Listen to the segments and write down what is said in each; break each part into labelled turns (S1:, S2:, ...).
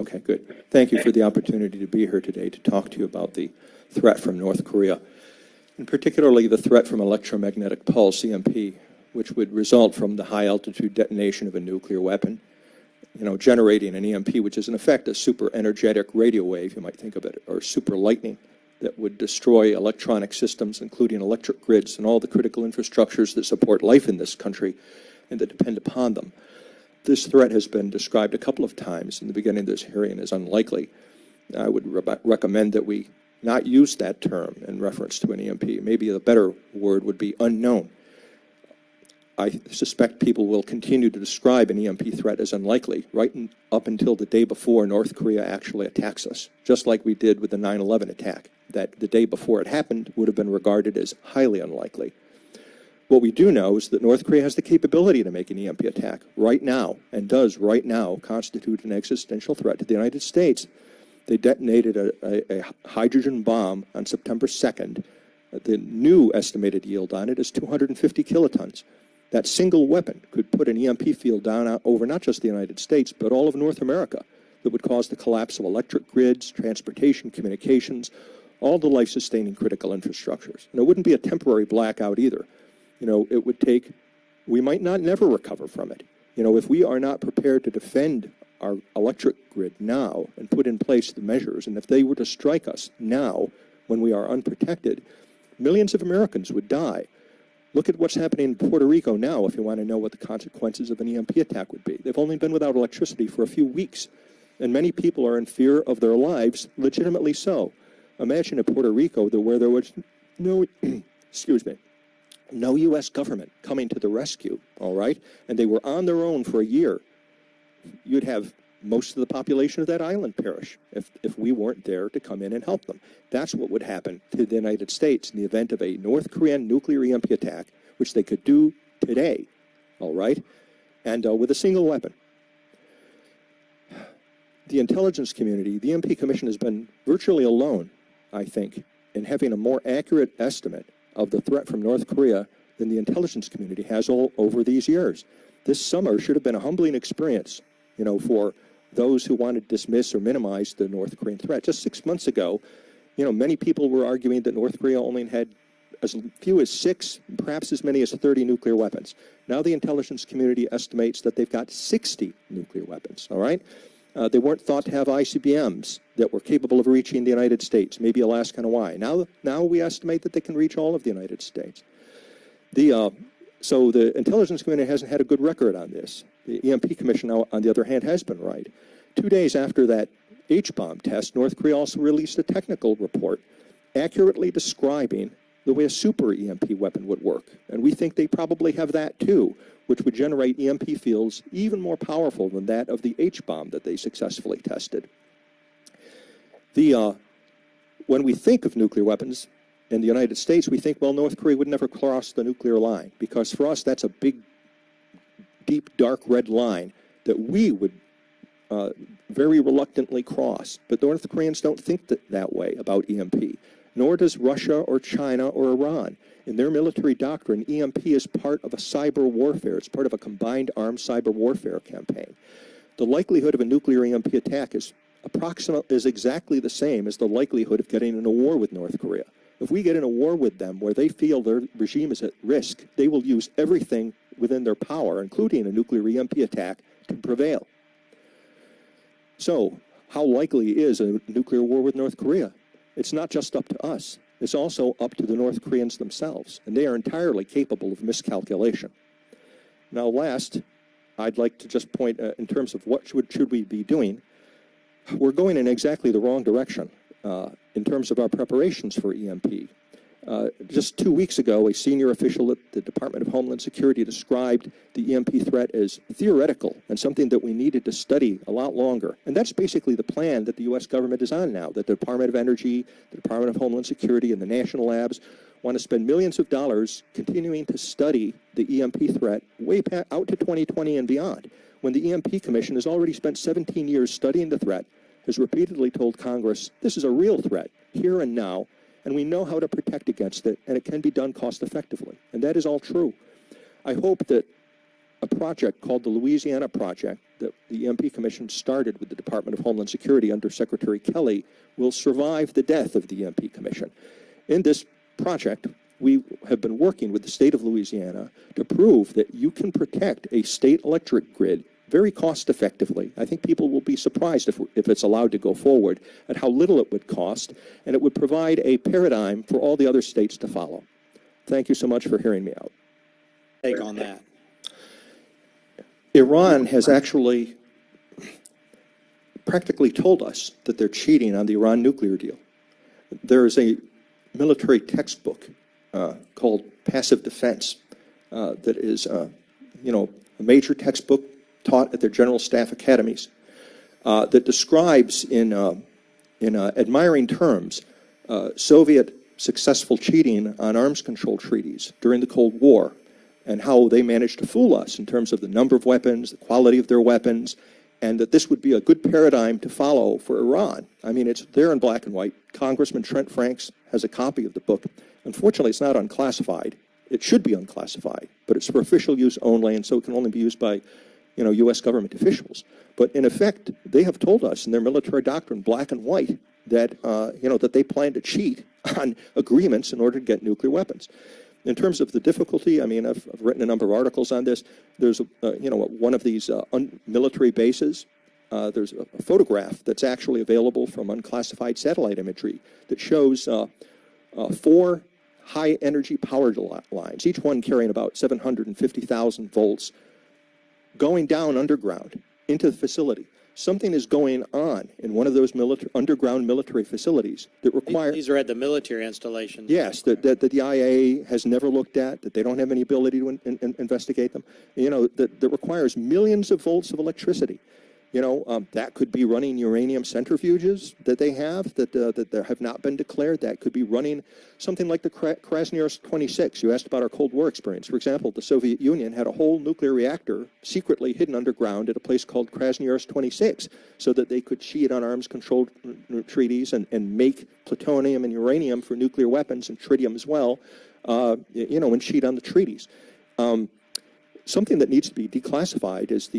S1: Okay, good. Thank you for the opportunity to be here today to talk to you about the threat from North Korea, and particularly the threat from electromagnetic pulse, EMP, which would result from the high-altitude detonation of a nuclear weapon, generating an EMP, which is in effect a super energetic radio wave, you might think of it, or super lightning that would destroy electronic systems, including electric grids and all the critical infrastructures that support life in this country and that depend upon them. This threat has been described a couple of times in the beginning of this hearing as unlikely. I would recommend that we not use that term in reference to an EMP. Maybe a better word would be unknown. I suspect people will continue to describe an EMP threat as unlikely up until the day before North Korea actually attacks us, just like we did with the 9/11 attack, that the day before it happened would have been regarded as highly unlikely. What we do know is that North Korea has the capability to make an EMP attack right now, and does right now constitute an existential threat to the United States. They detonated a hydrogen bomb on September 2nd. The new estimated yield on it is 250 kilotons. That single weapon could put an EMP field down over not just the United States, but all of North America, that would cause the collapse of electric grids, transportation, communications, all the life-sustaining critical infrastructures. And it wouldn't be a temporary blackout either. It would take, we might not never recover from it. If we are not prepared to defend our electric grid now and put in place the measures, and if they were to strike us now when we are unprotected, millions of Americans would die. Look at what's happening in Puerto Rico now if you want to know what the consequences of an EMP attack would be. They've only been without electricity for a few weeks, and many people are in fear of their lives, legitimately so. Imagine in Puerto Rico where there was no, no U.S. government coming to the rescue, all right? And they were on their own for a year. You'd have most of the population of that island perish if we weren't there to come in and help them. That's what would happen to the United States in the event of a North Korean nuclear EMP attack, which they could do today, all right? And with a single weapon. The intelligence community, the EMP Commission, has been virtually alone, I think, in having a more accurate estimate of the threat from North Korea than the intelligence community has all over these years. This summer should have been a humbling experience, for those who want to dismiss or minimize the North Korean threat. Just 6 months ago, many people were arguing that North Korea only had as few as 6, perhaps as many as 30 nuclear weapons. Now the intelligence community estimates that they've got 60 nuclear weapons, all right? They weren't thought to have ICBMs that were capable of reaching the United States, maybe Alaska and Hawaii. Now we estimate that they can reach all of the United States. So the intelligence community hasn't had a good record on this. The EMP Commission, on the other hand, has been right. 2 days after that H-bomb test, North Korea also released a technical report accurately describing the way a super EMP weapon would work. And we think they probably have that too, which would generate EMP fields even more powerful than that of the H-bomb that they successfully tested. When we think of nuclear weapons in the United States, we think, well, North Korea would never cross the nuclear line, because for us that's a big, deep, dark red line that we would very reluctantly cross. But North Koreans don't think that way about EMP, nor does Russia or China or Iran. In their military doctrine, EMP is part of a cyber warfare. It's part of a combined armed cyber warfare campaign. The likelihood of a nuclear EMP attack is exactly the same as the likelihood of getting in a war with North Korea. If we get in a war with them where they feel their regime is at risk, they will use everything within their power, including a nuclear EMP attack, to prevail. So, how likely is a nuclear war with North Korea? It's not just up to us. It's also up to the North Koreans themselves, and they are entirely capable of miscalculation. Now, last, I'd like to just point in terms of what should we be doing. We're going in exactly the wrong direction in terms of our preparations for EMP. Just 2 weeks ago, a senior official at the Department of Homeland Security described the EMP threat as theoretical and something that we needed to study a lot longer. And that's basically the plan that the U.S. government is on now, that the Department of Energy, the Department of Homeland Security, and the national labs want to spend millions of dollars continuing to study the EMP threat way out to 2020 and beyond, when the EMP Commission has already spent 17 years studying the threat, has repeatedly told Congress this is a real threat, here and now, and we know how to protect against it, and it can be done cost effectively. And that is all true. I hope that a project called the Louisiana Project that the EMP Commission started with the Department of Homeland Security under Secretary Kelly will survive the death of the EMP Commission. In this project, we have been working with the state of Louisiana to prove that you can protect a state electric grid very cost effectively. I think people will be surprised if it's allowed to go forward at how little it would cost, and it would provide a paradigm for all the other states to follow. Thank you so much for hearing me out.
S2: Take on that.
S1: Iran has actually practically told us that they're cheating on the Iran nuclear deal. There is a military textbook called Passive Defense that is, a major textbook taught at their general staff academies that describes in admiring terms Soviet successful cheating on arms control treaties during the Cold War and how they managed to fool us in terms of the number of weapons, the quality of their weapons, and that this would be a good paradigm to follow for Iran. I mean, it's there in black and white. Congressman Trent Franks has a copy of the book. Unfortunately, it's not unclassified. It should be unclassified, but it's for official use only, and so it can only be used by, U.S. government officials. But in effect, they have told us in their military doctrine, black and white, that, that they plan to cheat on agreements in order to get nuclear weapons. In terms of the difficulty, I mean, I've written a number of articles on this. There's, one of these military bases. There's a photograph that's actually available from unclassified satellite imagery that shows 4 high-energy power lines, each one carrying about 750,000 volts, going down underground into the facility. Something is going on in one of those underground military facilities that require...
S2: These are at the military installations.
S1: Yes, that the IA has never looked at, that they don't have any ability to investigate them, that requires millions of volts of electricity. That could be running uranium centrifuges that they have that there have not been declared. That could be running something like the Krasnoyarsk 26. You asked about our Cold War experience. For example, the Soviet Union had a whole nuclear reactor secretly hidden underground at a place called Krasnoyarsk 26 so that they could cheat on arms control treaties and make plutonium and uranium for nuclear weapons and tritium as well, and cheat on the treaties. Something that needs to be declassified is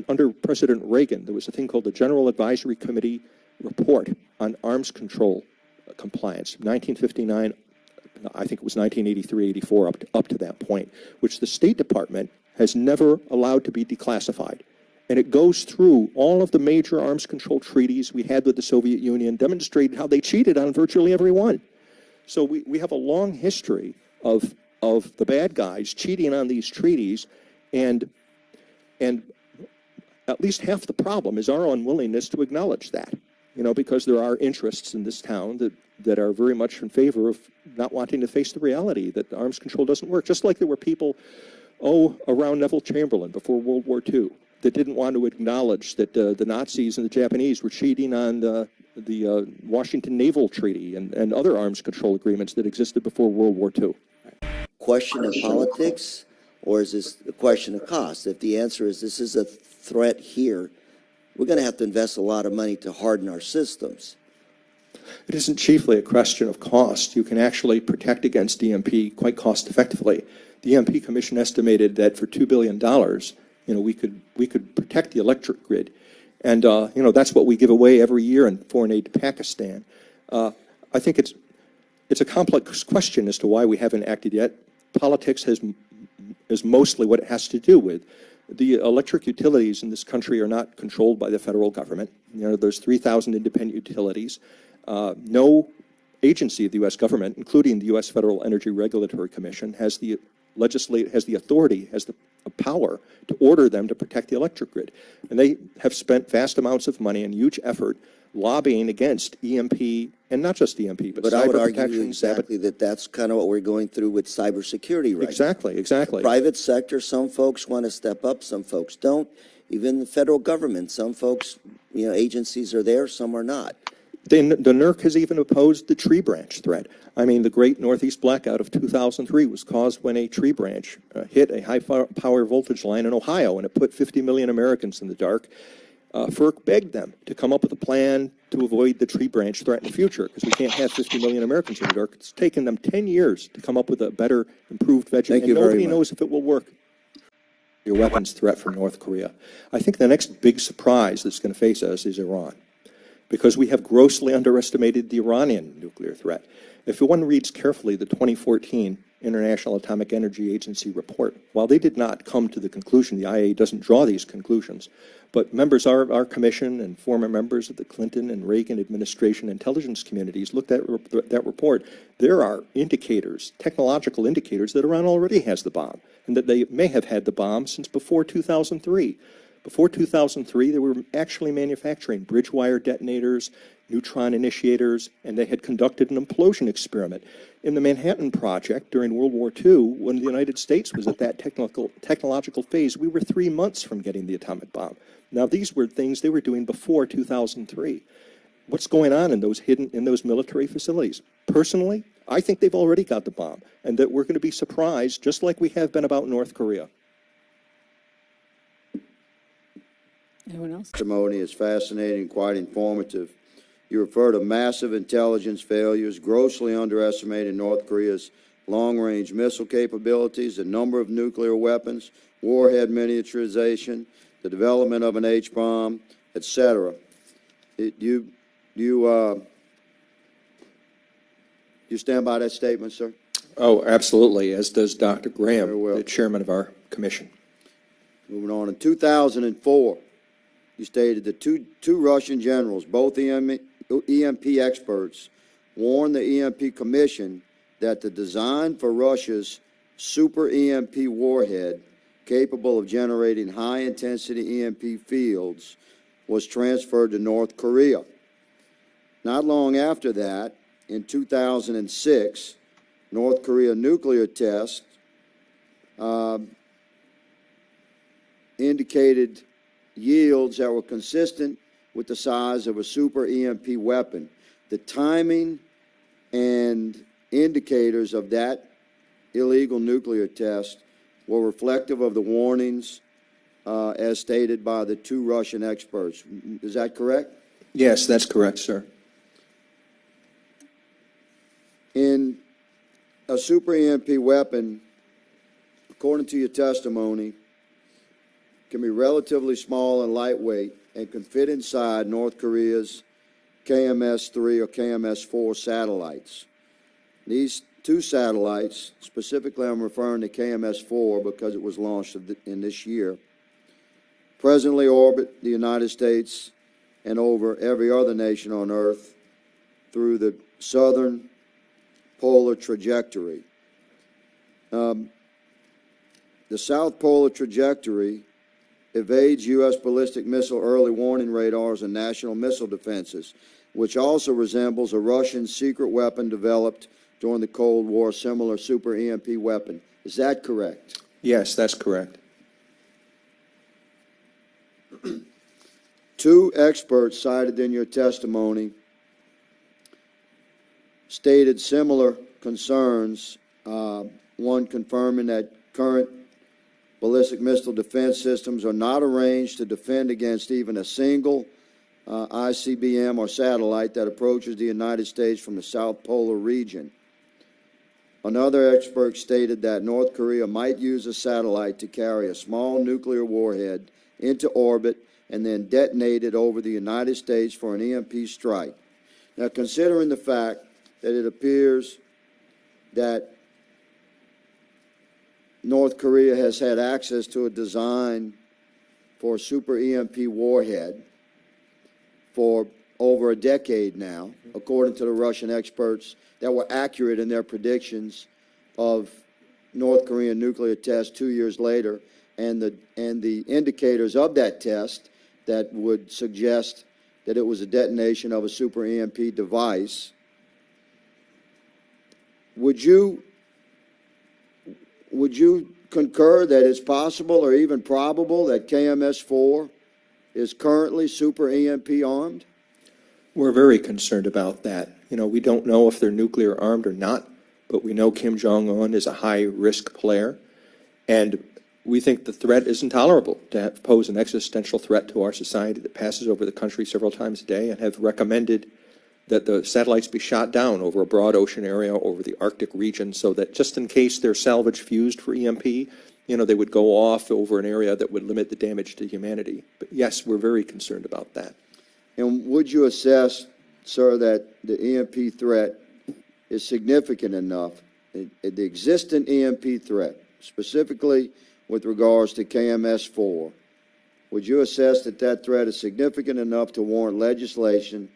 S1: under President Reagan, there was a thing called the General Advisory Committee Report on Arms Control Compliance, 1959, I think it was 1983, 84, up to that point, which the State Department has never allowed to be declassified. And it goes through all of the major arms control treaties we had with the Soviet Union, demonstrated how they cheated on virtually every one. So we have a long history of the bad guys cheating on these treaties. And at least half the problem is our unwillingness to acknowledge that, because there are interests in this town that are very much in favor of not wanting to face the reality that arms control doesn't work. Just like there were people, around Neville Chamberlain before World War II that didn't want to acknowledge that the Nazis and the Japanese were cheating on the Washington Naval Treaty and other arms control agreements that existed before World War II.
S3: Question of politics? Or is this a question of cost? If the answer is this is a threat here, we're going to have to invest a lot of money to harden our systems.
S1: It isn't chiefly a question of cost. You can actually protect against EMP quite cost effectively. The EMP Commission estimated that for $2 billion, we could protect the electric grid. And, that's what we give away every year in foreign aid to Pakistan. I think it's a complex question as to why we haven't acted yet. Politics is mostly what it has to do with. The electric utilities in this country are not controlled by the federal government. There's 3,000 independent utilities. No agency of the U.S. government, including the U.S. Federal Energy Regulatory Commission, has the authority, has the power to order them to protect the electric grid. And they have spent vast amounts of money and huge effort lobbying against EMP, and not just EMP, but cyber
S3: I would
S1: protection.
S3: argue exactly that's kind of what we're going through with cybersecurity right now.
S1: Exactly.
S3: The private sector, some folks want to step up, some folks don't. Even the federal government, some folks, agencies are there, some are not.
S1: The NERC has even opposed the tree branch threat. I mean, the great Northeast blackout of 2003 was caused when a tree branch hit a high-power voltage line in Ohio, and it put 50 million Americans in the dark. FERC begged them to come up with a plan to avoid the tree branch threat in the future, because we can't have 50 million Americans in the dark. It's taken them 10 years to come up with a better, improved vegetation, and nobody knows if it will work. weapons threat from North Korea. I think the next big surprise that's going to face us is Iran, because we have grossly underestimated the Iranian nuclear threat. If one reads carefully the 2014 International Atomic Energy Agency report, while they did not come to the conclusion, the IAEA doesn't draw these conclusions, but members of our commission and former members of the Clinton and Reagan administration intelligence communities looked at that report. There are indicators, technological indicators, that Iran already has the bomb, and that they may have had the bomb since before 2003. Before 2003, they were actually manufacturing bridge wire detonators, neutron initiators, and they had conducted an implosion experiment. In the Manhattan Project during World War II, when the United States was at that technological phase, we were 3 months from getting the atomic bomb. Now, these were things they were doing before 2003. What's going on in those military facilities? Personally, I think they've already got the bomb, and that we're going to be surprised, just like we have been about North Korea.
S4: Anyone else?
S5: Testimony is fascinating, quite informative. You refer to massive intelligence failures, grossly underestimated North Korea's long-range missile capabilities, the number of nuclear weapons, warhead miniaturization, the development of an H-bomb, etc. You stand by that statement, sir?
S1: Oh, absolutely, as does Dr. Graham,
S5: Very well.
S1: the chairman of our commission.
S5: Moving on, in 2004, you stated that two Russian generals, both EMP experts, warned the EMP Commission that the design for Russia's super EMP warhead, capable of generating high-intensity EMP fields, was transferred to North Korea. Not long after that, in 2006, North Korea nuclear tests indicated yields that were consistent with the size of a super EMP weapon. The timing and indicators of that illegal nuclear test were reflective of the warnings as stated by the two Russian experts. Is that correct?
S1: Yes, that's correct, sir.
S5: In a super EMP weapon, according to your testimony, can be relatively small and lightweight and can fit inside North Korea's KMS-3 or KMS-4 satellites. These two satellites, specifically I'm referring to KMS-4 because it was launched in this year, presently orbit the United States and over every other nation on Earth through the southern polar trajectory. The south polar trajectory evades U.S. ballistic missile early warning radars and national missile defenses, which also resembles a Russian secret weapon developed during the Cold War, similar super EMP weapon. Is that correct?
S1: Yes, that's correct.
S5: Two experts cited in your testimony stated similar concerns, one confirming that current ballistic missile defense systems are not arranged to defend against even a single ICBM or satellite that approaches the United States from the South Polar region. Another expert stated that North Korea might use a satellite to carry a small nuclear warhead into orbit and then detonate it over the United States for an EMP strike. Now, considering the fact that it appears that North Korea has had access to a design for a super EMP warhead for over a decade now, according to the Russian experts that were accurate in their predictions of North Korean nuclear tests 2 years later, and the indicators of that test that would suggest that it was a detonation of a super EMP device. Would you concur that it's possible or even probable that KMS-4 is currently super EMP armed?
S1: We're very concerned about that. You know, we don't know if they're nuclear armed or not, but we know Kim Jong-un is a high-risk player, and we think the threat is intolerable to pose an existential threat to our society that passes over the country several times a day, and have recommended that the satellites be shot down over a broad ocean area, over the Arctic region, so that just in case they're salvage fused for EMP, they would go off over an area that would limit the damage to humanity. But yes, we're very concerned about that.
S5: And would you assess, sir, that the EMP threat is significant enough, the existing EMP threat, specifically with regards to KMS-4, would you assess that that threat is significant enough to warrant legislation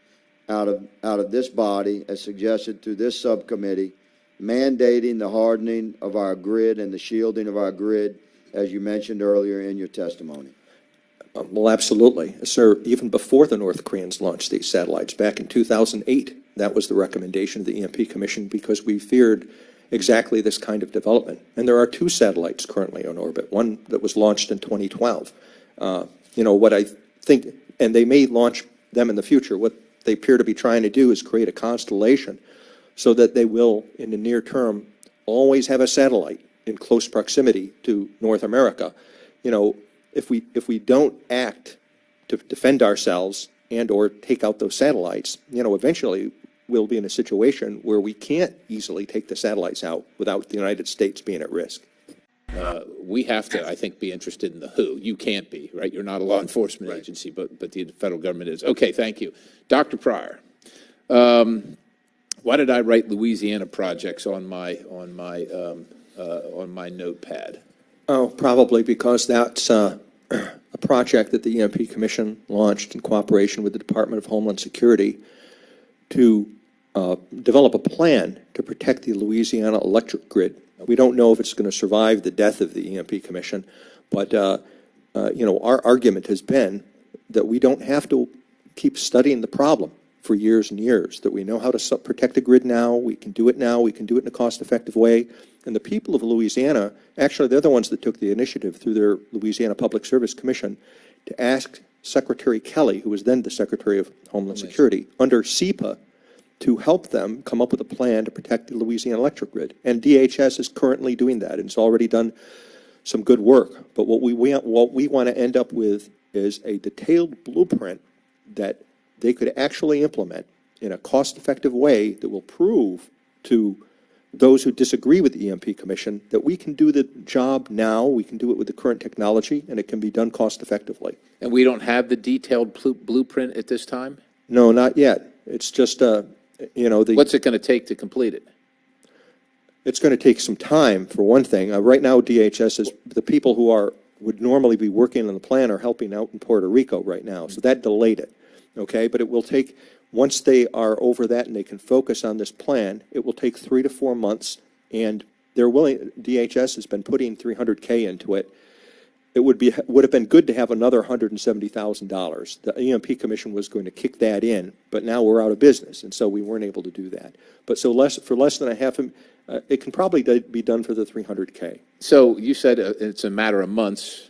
S5: out of this body, as suggested through this subcommittee, mandating the hardening of our grid and the shielding of our grid, as you mentioned earlier in your testimony?
S1: Well, absolutely. Sir, even before the North Koreans launched these satellites, back in 2008, that was the recommendation of the EMP Commission because we feared exactly this kind of development. And there are 2 satellites currently on orbit, one that was launched in 2012. What I think, and they may launch them in the future, what they appear to be trying to do is create a constellation so that they will, in the near term, always have a satellite in close proximity to North America. If we don't act to defend ourselves and or take out those satellites, eventually we'll be in a situation where we can't easily take the satellites out without the United States being at risk.
S6: We have to, I think, be interested in the who. You can't be, right? You're not a law enforcement agency, but the federal government is. Okay, thank you. Dr. Pryor, why did I write Louisiana projects on my notepad?
S1: Oh, probably because that's a project that the EMP Commission launched in cooperation with the Department of Homeland Security to develop a plan to protect the Louisiana electric grid. We don't know if it's going to survive the death of the EMP Commission, but our argument has been that we don't have to keep studying the problem for years and years, that we know how to protect the grid now, we can do it now, we can do it in a cost-effective way. And the people of Louisiana, actually they're the ones that took the initiative through their Louisiana Public Service Commission to ask Secretary Kelly, who was then the Secretary of Homeland Security, under CEPA, to help them come up with a plan to protect the Louisiana electric grid. And DHS is currently doing that, and it's already done some good work. But what we want to end up with is a detailed blueprint that they could actually implement in a cost-effective way that will prove to those who disagree with the EMP Commission that we can do the job now, we can do it with the current technology, and it can be done cost-effectively.
S6: And we don't have the detailed blueprint at this time?
S1: No, not yet. It's just,
S6: What's it going to take to complete it?
S1: It's going to take some time, for one thing. Right now, DHS is, the people who would normally be working on the plan are helping out in Puerto Rico right now, so that delayed it, okay? But it will take, once they are over that and they can focus on this plan, it will take 3 to 4 months, and they're willing, DHS has been putting $300K into it. It would have been good to have another $170,000. The EMP Commission was going to kick that in, but now we're out of business, and so we weren't able to do that. But so for less than a half, it can probably be done for the $300K.
S6: So you said it's a matter of months,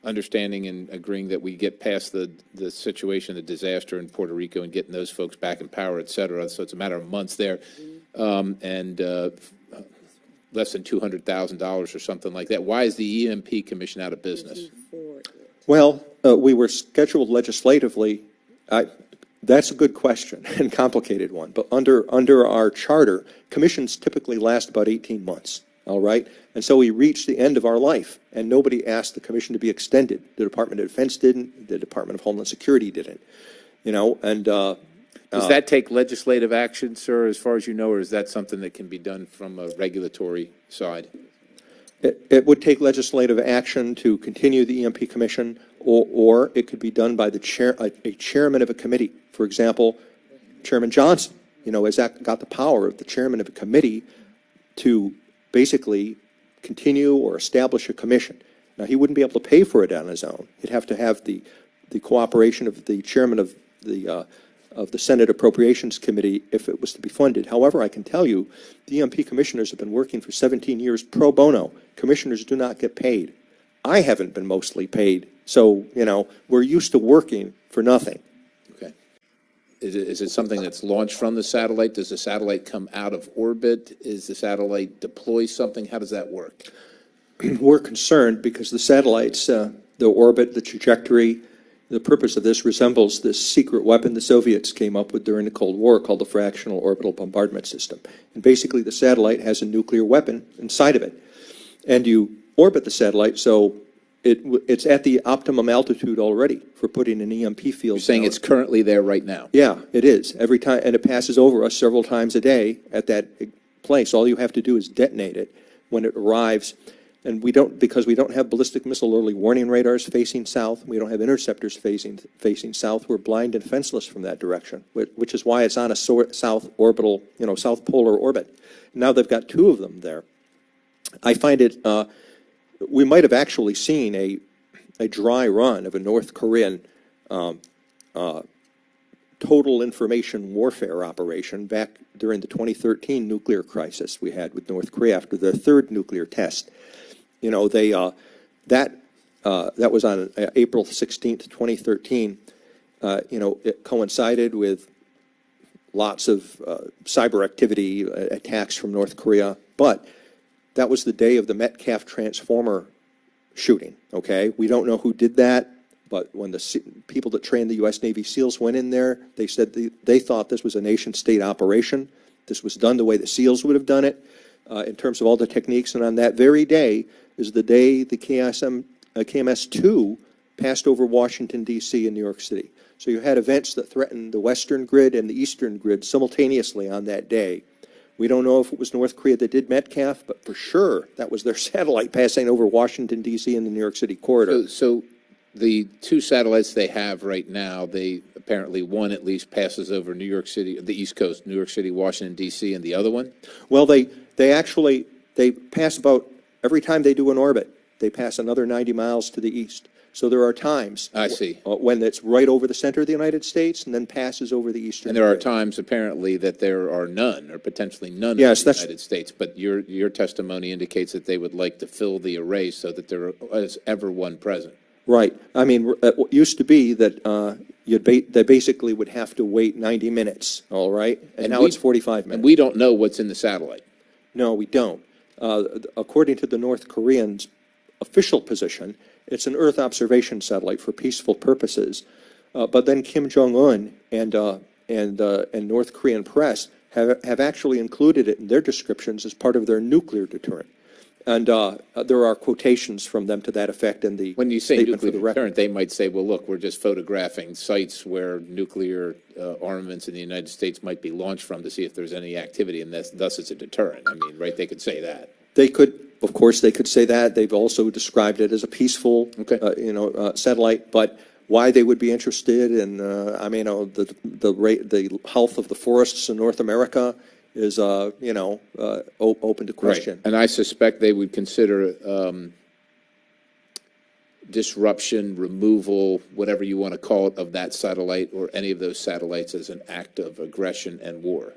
S6: understanding and agreeing that we get past the situation, the disaster in Puerto Rico, and getting those folks back in power, et cetera. So it's a matter of months there, and less than $200,000 or something like that. Why is the EMP Commission out of business?
S1: Well, we were scheduled legislatively. That's a good question and complicated one. But under our charter, commissions typically last about 18 months. All right, and so we reached the end of our life, and nobody asked the commission to be extended. The Department of Defense didn't. The Department of Homeland Security didn't. And
S6: does that take legislative action, sir, as far as you know, or is that something that can be done from a regulatory side?
S1: It would take legislative action to continue the EMP Commission, or it could be done by the a chairman of a committee. For example, Chairman Johnson, has got the power of the chairman of a committee to basically continue or establish a commission. Now, he wouldn't be able to pay for it on his own. He'd have to have the cooperation of the chairman of the Senate Appropriations Committee if it was to be funded. However, I can tell you, the EMP commissioners have been working for 17 years pro bono. Commissioners do not get paid. I haven't been mostly paid. So, we're used to working for nothing.
S6: Okay. Is it something that's launched from the satellite? Does the satellite come out of orbit? Is the satellite deploy something? How does that work?
S1: We're concerned because the satellites, the orbit, the trajectory, the purpose of this resembles this secret weapon the Soviets came up with during the Cold War called the Fractional Orbital Bombardment System. And basically the satellite has a nuclear weapon inside of it. And you orbit the satellite, so it's at the optimum altitude already for putting an EMP field.
S6: You're saying
S1: down.
S6: it's currently there right now?
S1: Yeah, it is. Every time, and it passes over us several times a day at that place. All you have to do is detonate it when it arrives. And because we don't have ballistic missile early warning radars facing south, we don't have interceptors facing south, we're blind and fenceless from that direction, which is why it's on a south orbital, south polar orbit. Now they've got two of them there. I find it, we might have actually seen a dry run of a North Korean total information warfare operation back during the 2013 nuclear crisis we had with North Korea after their third nuclear test. That was on April 16th, 2013. It coincided with lots of cyber activity, attacks from North Korea, but that was the day of the Metcalf transformer shooting, okay? We don't know who did that, but when the people that trained the U.S. Navy SEALs went in there, they said they thought this was a nation-state operation. This was done the way the SEALs would have done it in terms of all the techniques, and on that very day is the day the KMS-2 passed over Washington, D.C. and New York City. So you had events that threatened the Western grid and the Eastern grid simultaneously on that day. We don't know if it was North Korea that did Metcalf, but for sure that was their satellite passing over Washington, D.C. and the New York City corridor.
S6: So the two satellites they have right now, they apparently one at least passes over New York City, the East Coast, New York City, Washington, D.C., and the other one?
S1: Well, they pass about, every time they do an orbit, they pass another 90 miles to the east. So there are times
S6: I see.
S1: When it's right over the center of the United States and then passes over the eastern.
S6: And there are
S1: grid.
S6: times, apparently, that there are none, or potentially none
S1: Yes,
S6: in the
S1: that's-
S6: United States. But your testimony indicates that they would like to fill the array so that there is ever one present.
S1: Right. I mean, it used to be that they basically would have to wait 90 minutes, all right? And now it's 45 minutes.
S6: And we don't know what's in the satellite.
S1: No, we don't. According to the North Koreans' official position, it's an Earth observation satellite for peaceful purposes. But then Kim Jong-un and North Korean press have actually included it in their descriptions as part of their nuclear deterrent. And there are quotations from them to that effect in the
S6: When you say
S1: statement for
S6: nuclear
S1: the record.
S6: deterrent, they might say, well, look, we're just photographing sites where nuclear armaments in the United States might be launched from to see if there's any activity, and thus it's a deterrent. I mean, right, they could say that.
S1: They could, of course, they could say that. They've also described it as a peaceful, satellite. But why they would be interested in, the health of the forests in North America is, open to question.
S6: Right. And I suspect they would consider disruption, removal, whatever you want to call it, of that satellite or any of those satellites as an act of aggression and war.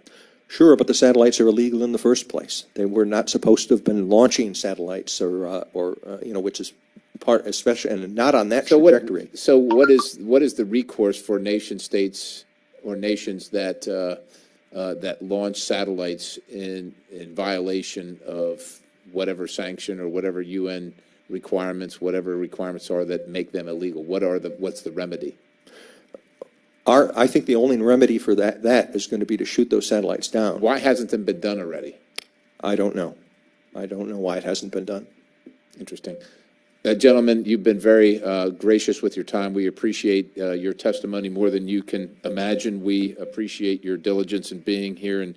S1: Sure, but the satellites are illegal in the first place. They were not supposed to have been launching satellites, which is part, especially, and not on that trajectory.
S6: So what is the recourse for nation states or nations that that launch satellites in violation of whatever sanction or whatever UN requirements, whatever requirements are that make them illegal? What's the remedy?
S1: I think the only remedy for that is going to be to shoot those satellites down.
S6: Why hasn't it been done already?
S1: I don't know. I don't know why it hasn't been done.
S6: Interesting. Gentlemen, you've been very gracious with your time. We appreciate your testimony more than you can imagine. We appreciate your diligence in being here and